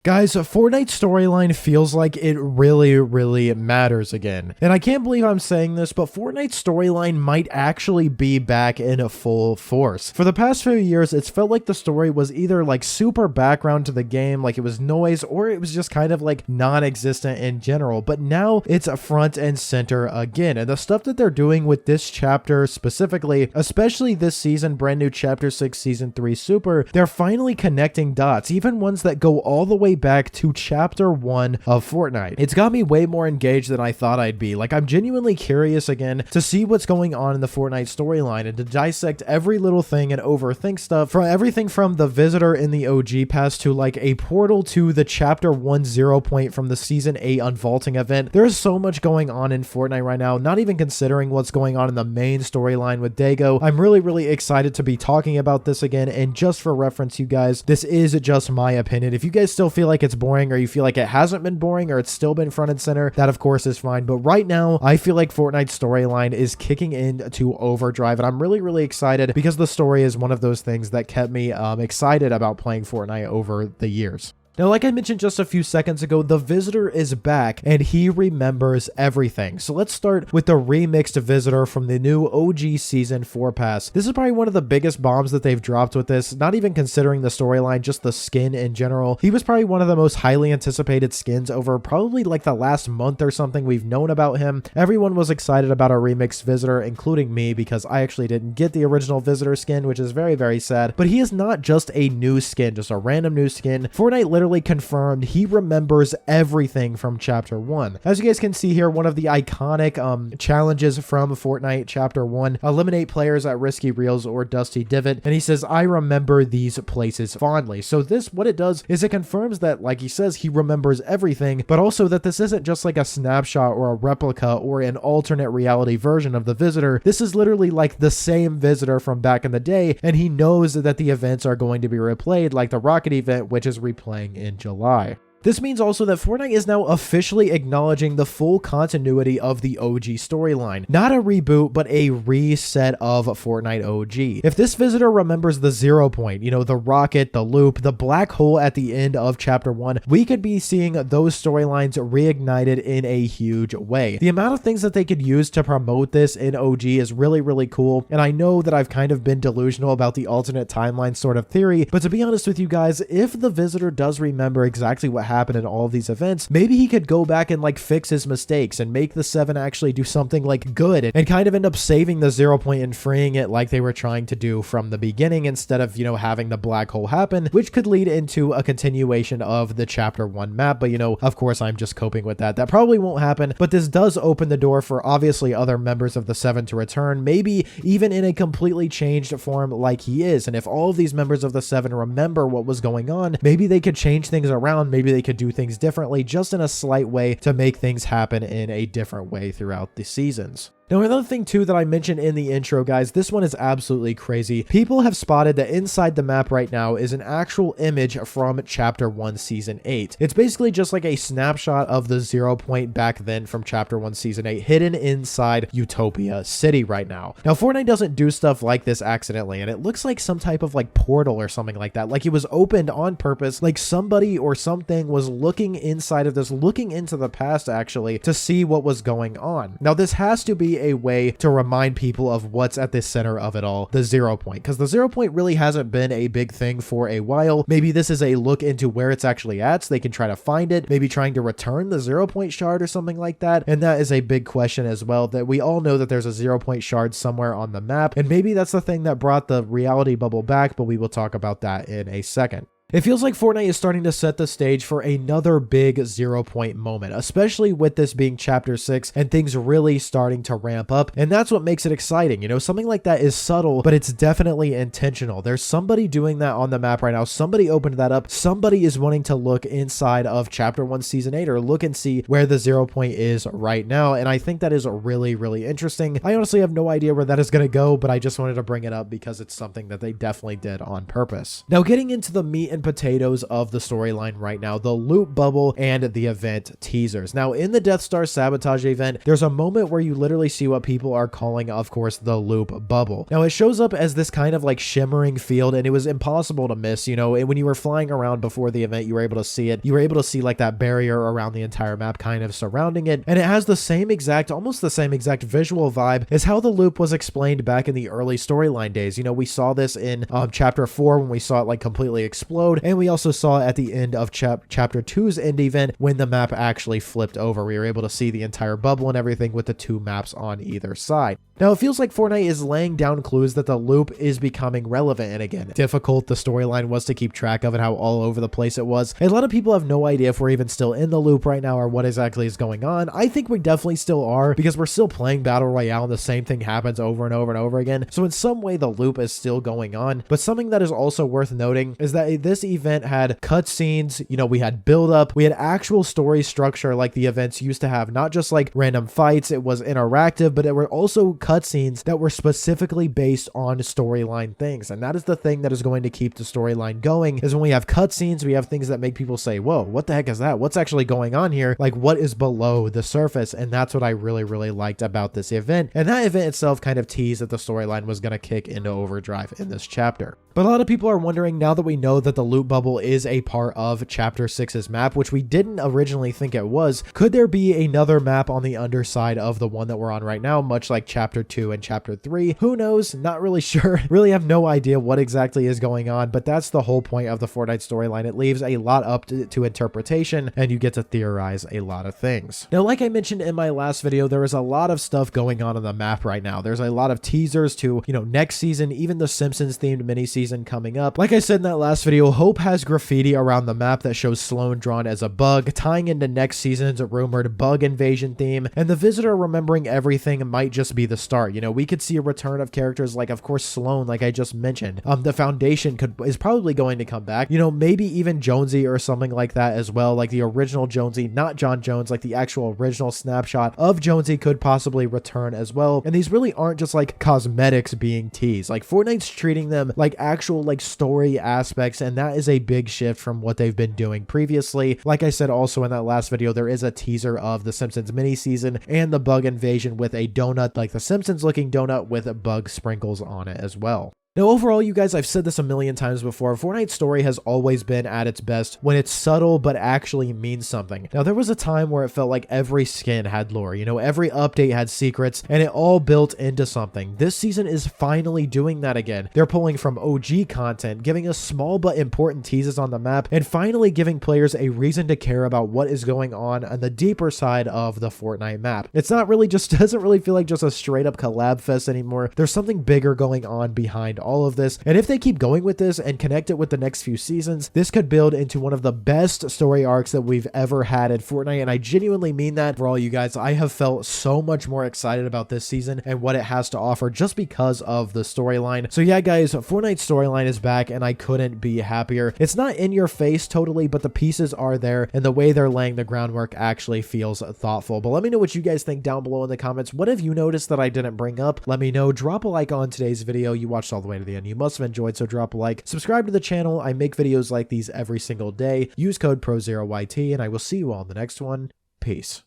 Guys, Fortnite's storyline feels like it really matters again. And I can't believe I'm saying this, but Fortnite's storyline might actually be back in a full force. For the past few years, it's felt like the story was either like super background to the game, like it was noise, or it was just kind of like non-existent in general. But now it's a front and center again. And the stuff that they're doing with this chapter specifically, especially this season, brand new Chapter 6 Season 3 Super, they're finally connecting dots, even ones that go all the way back to Chapter 1 of Fortnite. It's got me way more engaged than I thought I'd be. Like, I'm genuinely curious again to see what's going on in the Fortnite storyline and to dissect every little thing and overthink stuff, from everything from the visitor in the OG pass to like a portal to the Chapter 1 0 point from the Season 8 unvaulting event. There's so much going on in Fortnite right now, not even considering what's going on in the main storyline with Daigo. I'm really excited to be talking about this again, and just for reference, you guys, this is just my opinion. If you guys still feel like it's boring, or you feel like it hasn't been boring, or it's still been front and center, that of course is fine. But right now, I feel like Fortnite's storyline is kicking into overdrive, and I'm really excited because the story is one of those things that kept me excited about playing Fortnite over the years. Now, like I mentioned just a few seconds ago, the visitor is back and he remembers everything. So let's start with the remixed visitor from the new OG Season 4 pass. This is probably one of the biggest bombs that they've dropped with this, not even considering the storyline, just the skin in general. He was probably one of the most highly anticipated skins over probably like the last month or something we've known about him. Everyone was excited about a remixed visitor, including me, because I actually didn't get the original visitor skin, which is very sad. But he is not just a new skin, just a random new skin. Fortnite literally confirmed he remembers everything from Chapter 1. As you guys can see here, one of the iconic challenges from Fortnite Chapter 1, eliminate players at Risky Reels or Dusty Divot, and he says, I remember these places fondly. So this, what it does is it confirms that, like he says, he remembers everything, but also that this isn't just like a snapshot or a replica or an alternate reality version of the visitor. This is literally like the same visitor from back in the day, and he knows that the events are going to be replayed, like the rocket event, which is replaying in July. This means also that Fortnite is now officially acknowledging the full continuity of the OG storyline. Not a reboot, but a reset of Fortnite OG. If this visitor remembers the 0 point, you know, the rocket, the loop, the black hole at the end of Chapter 1, we could be seeing those storylines reignited in a huge way. The amount of things that they could use to promote this in OG is really cool, and I know that I've kind of been delusional about the alternate timeline sort of theory, but to be honest with you guys, if the visitor does remember exactly what happened in all of these events, maybe he could go back and like fix his mistakes and make the 7 actually do something like good and kind of end up saving the 0 point and freeing it like they were trying to do from the beginning, instead of, you know, having the black hole happen, which could lead into a continuation of the Chapter 1 map. But, you know, of course, I'm just coping with that. That probably won't happen, but this does open the door for obviously other members of the 7 to return, maybe even in a completely changed form like he is. And if all of these members of the 7 remember what was going on, maybe they could change things around, maybe they could do things differently, just in a slight way to make things happen in a different way throughout the seasons. Now, another thing too that I mentioned in the intro, guys, this one is absolutely crazy. People have spotted that inside the map right now is an actual image from Chapter 1 Season 8. It's basically just like a snapshot of the 0 point back then from Chapter 1 Season 8 hidden inside Utopia City right now. Now, Fortnite doesn't do stuff like this accidentally, and it looks like some type of like portal or something like that. Like it was opened on purpose, like somebody or something was looking inside of this, looking into the past actually, to see what was going on. Now, this has to be a way to remind people of what's at the center of it all, the 0 point, because the 0 point really hasn't been a big thing for a while. Maybe this is a look into where it's actually at, so they can try to find it, maybe trying to return the 0 point shard or something like that. And that is a big question as well, that we all know that there's a 0 point shard somewhere on the map, and maybe that's the thing that brought the reality bubble back, but we will talk about that in a second. It feels like Fortnite is starting to set the stage for another big 0 point moment, especially with this being Chapter 6 and things really starting to ramp up. And that's what makes it exciting. You know, something like that is subtle, but it's definitely intentional. There's somebody doing that on the map right now. Somebody opened that up. Somebody is wanting to look inside of Chapter 1 Season 8 or look and see where the 0 point is right now. And I think that is really interesting. I honestly have no idea where that is going to go, but I just wanted to bring it up because it's something that they definitely did on purpose. Now, getting into the meat and and potatoes of the storyline right now, the loot bubble and the event teasers. Now, in the Death Star sabotage event, there's a moment where you literally see what people are calling, of course, the loop bubble. Now, it shows up as this kind of like shimmering field, and it was impossible to miss. You know, when you were flying around before the event, you were able to see it. You were able to see like that barrier around the entire map kind of surrounding it, and it has the same exact, almost the same exact visual vibe as how the loop was explained back in the early storyline days. You know, we saw this in chapter 4 when we saw it like completely explode, and we also saw it at the end of chapter 2's end event when the map actually flipped over. We were able to see the entire bubble and everything with the two maps on either side. Now, it feels like Fortnite is laying down clues that the loop is becoming relevant, and again, difficult the storyline was to keep track of and how all over the place it was. A lot of people have no idea if we're even still in the loop right now or what exactly is going on. I think we definitely still are, because we're still playing Battle Royale and the same thing happens over and over and over again. So in some way, the loop is still going on. But something that is also worth noting is that this event had cutscenes, you know, we had build up, we had actual story structure like the events used to have, not just like random fights. It was interactive, but it were also cutscenes that were specifically based on storyline things. And that is the thing that is going to keep the storyline going, is when we have cutscenes, we have things that make people say, whoa, what the heck is that? What's actually going on here? Like, what is below the surface? And that's what I really liked about this event. And that event itself kind of teased that the storyline was going to kick into overdrive in this chapter. But a lot of people are wondering, now that we know that the loot bubble is a part of chapter 6's map, which we didn't originally think it was, could there be another map on the underside of the one that we're on right now, much like chapter 2 and chapter 3? Who knows? Not really sure. Really have no idea what exactly is going on, but that's the whole point of the Fortnite storyline. It leaves a lot up to interpretation, and you get to theorize a lot of things. Now, like I mentioned in my last video, there is a lot of stuff going on the map right now. There's a lot of teasers to, you know, next season, even the Simpsons themed mini season coming up. Like I said in that last video, Hope has graffiti around the map that shows Sloan drawn as a bug, tying into next season's rumored bug invasion theme, and the visitor remembering everything might just be the start. You know, we could see a return of characters like, of course, Sloan, like I just mentioned. The Foundation is probably going to come back. You know, maybe even Jonesy or something like that as well, like the original Jonesy, not John Jones, like the actual original snapshot of Jonesy could possibly return as well. And these really aren't just like cosmetics being teased. Like, Fortnite's treating them like actual like story aspects, and that is a big shift from what they've been doing previously. Like I said also in that last video, there is a teaser of the Simpsons mini season and the bug invasion with a donut, like the Simpsons looking donut with bug sprinkles on it as well. Now, overall, you guys, I've said this a million times before, Fortnite's story has always been at its best when it's subtle but actually means something. Now, there was a time where it felt like every skin had lore, you know, every update had secrets, and it all built into something. This season is finally doing that again. They're pulling from OG content, giving us small but important teases on the map, and finally giving players a reason to care about what is going on the deeper side of the Fortnite map. It's not really just, doesn't really feel like just a straight up collab fest anymore. There's something bigger going on behind all of this, and if they keep going with this and connect it with the next few seasons, this could build into one of the best story arcs that we've ever had at Fortnite, and I genuinely mean that. For all you guys, I have felt so much more excited about this season and what it has to offer just because of the storyline. So yeah, guys, Fortnite's storyline is back, and I couldn't be happier. It's not in your face totally, but the pieces are there, and the way they're laying the groundwork actually feels thoughtful. But let me know what you guys think down below in the comments. What have you noticed that I didn't bring up? Let me know. Drop a like on today's video. You watched all the way to the end. You must have enjoyed, so drop a like. Subscribe to the channel. I make videos like these every single day. Use code PROZEROYT, and I will see you all in the next one. Peace.